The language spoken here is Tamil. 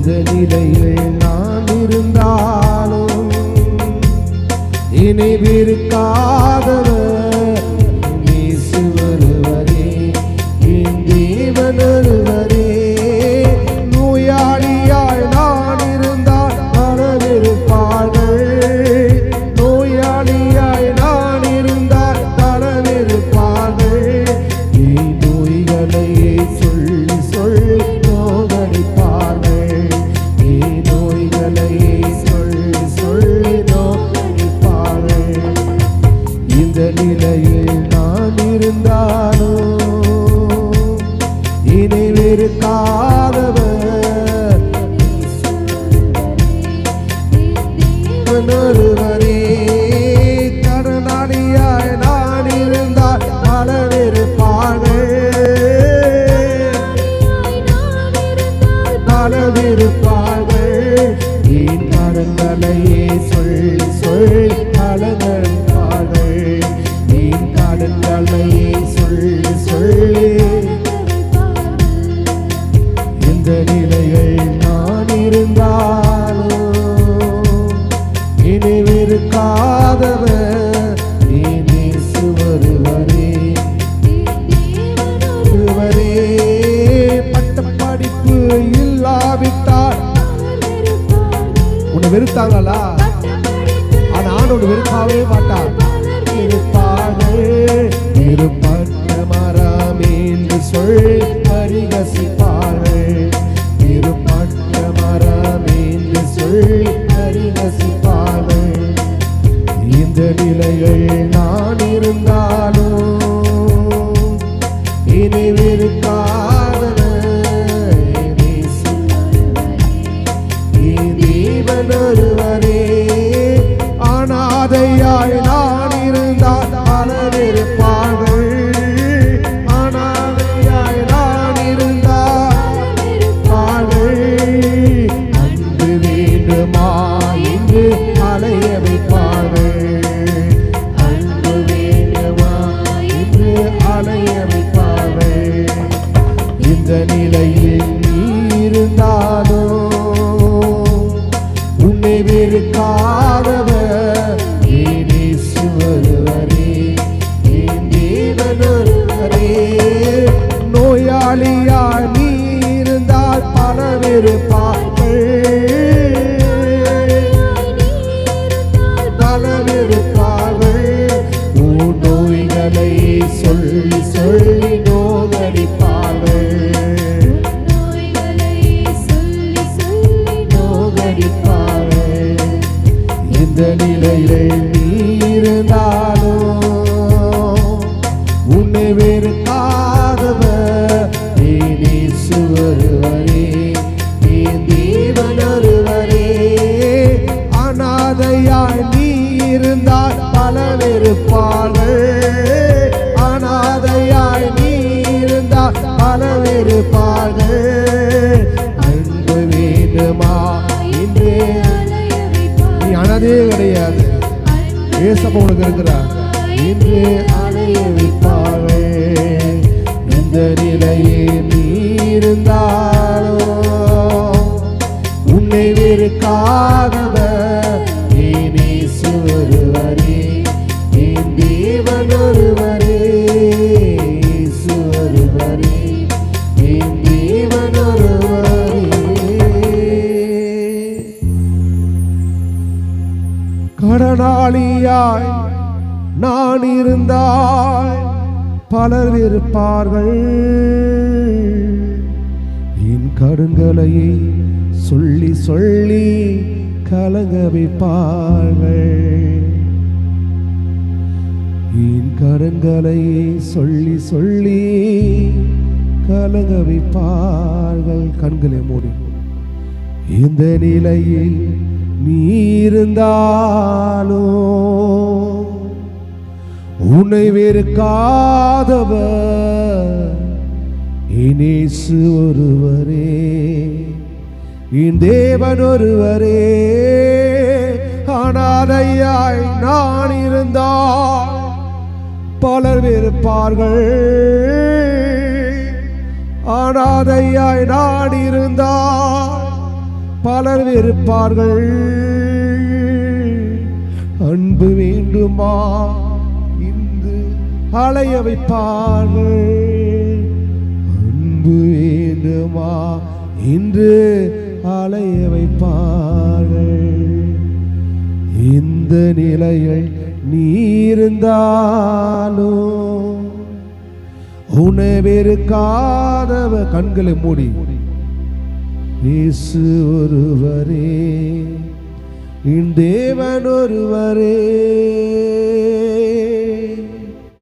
இந்த நிலையில் நான் இருந்தாலும் நினைவிருக்காதவர் இயேசு ஒருவரே, என் தேவன் ஒருவரே. நோயாளியாய் நான் இருந்தால் தளர்ந்திருப்பார்கள், நோயாளியாய் நான் இருந்தால் தளர்ந்திருப்பார்கள். என் நோய்களையே சொல்லி சொல்லி நோகடிப்பார்கள், என் நோய்களையே சொல்லி சொல்லி நோகடிப்பார்கள். இந்த நிலையில் நான் இருந்தாலும் நினைவிருக்காதவர் ஒருவரே. கடனாளியாய் நான் இருந்தால் பலவிருப்பார்கள், பலவிருப்பார்கள். என் கடன்களையே சொல்லி சொல்லி கலங்கடிப்பார்கள், என் கடன்களையே சொல்லி சொல்லி. இந்த நிலையில் நான் இருந்தாலும் நினைவிருக்காதவர் இயேசு ஒருவரே, ஒருவரே. பட்டப்படிப்பு இல்லாவிட்டால் உன்னை வெறுத்தாங்களா? ஆனா ஆண்டவர் வெறுக்கவே மாட்டார். இருப்பார்கள் இருப்பட்ட மரம் என்று சொல் பரிகசிப்பார்கள், இருப்பட்ட மரம் என்று சொல் பரிகசிப்பார்கள். இந்த நிலையில் நான் இருந்தாலும் நினைவிருக்காதவர் இயேசு என் தேவன் ஒருவரே. அனாதையாய் நான் இருந்தால் பலவிருப்பார்கள், அனாதையாய் நான் இருந்தால் அன்பு வேண்டுமா என்று அலைய வைப்பார்கள், அன்பு வேண்டுமா என்று அலைய வைப்பார்கள். இந்த நிலையில் நீ இருந்தாலும் உன்னை வெறுக்காதவர் இயேசு ஒருவரே, என் தேவன் ஒருவரே. நோயாளியாய் நீ இருந்தால் பலவிருப்பார்கள், பலவிருப்பார்கள். உன் நோய்களை சொல்லி சொல்லி நோகடிப்பார்கள், நோகடிப்பார்கள். இந்த நிலையில் நீ இருந்தாலும் உன்னை வெறுக்காதவர் இயேசு ஒருவரே, என் தேவன் ஒருவரே. அனாதையாய் நீ இருந்தால் பலவிருப்பார்கள், அனாதையாய் நீ இருந்தால் பலவிருப்பார்கள். அன்பு வேண்டுமா என்று நீ அனாதையே கிடையாது, ஏசப்பா உனக்கு இருக்கிறார் என்று அலைய வைப்பார்கள். இந்த நிலையில் நீ இருந்தாலும் உன்னை வெறுக்காதவர் இயேசு ஒருவரே, என் தேவன் ஒருவரே, இயேசு ஒருவரே, என் தேவன் ஒருவரே. கடனாளியாய் நான் இருந்தால் பலர் இருப்பார்கள், என் கடன்களையே சொல்லி சொல்லி கலங்க வைப்பார்கள், என் கடன்களையே சொல்லி சொல்லி கலங்க வைப்பார்கள். கண்களை மூடி. இந்த நிலையில் நீ இருந்தாலும் உன்னை வெறுக்காதவர் இயேசு ஒருவரே, என் தேவன் ஒருவரே. அனாதையாய் நான் இருந்தால் பலர் வெறுப்பார்கள், அனாதையாய் நான் இருந்தால் பலர் வெறுப்பார்கள். அன்பு வேண்டுமா இன்று அலைய வைப்பார்கள். அன்பு வேண்டுமா இன்று அலைய வைப்பார்கள். இந்த நிலையில் நீ இருந்தாலும் உன்னை வெறுக்காதவ. கண்களை மூடி இயேசு ஒருவரே, என் தேவன் ஒருவரே,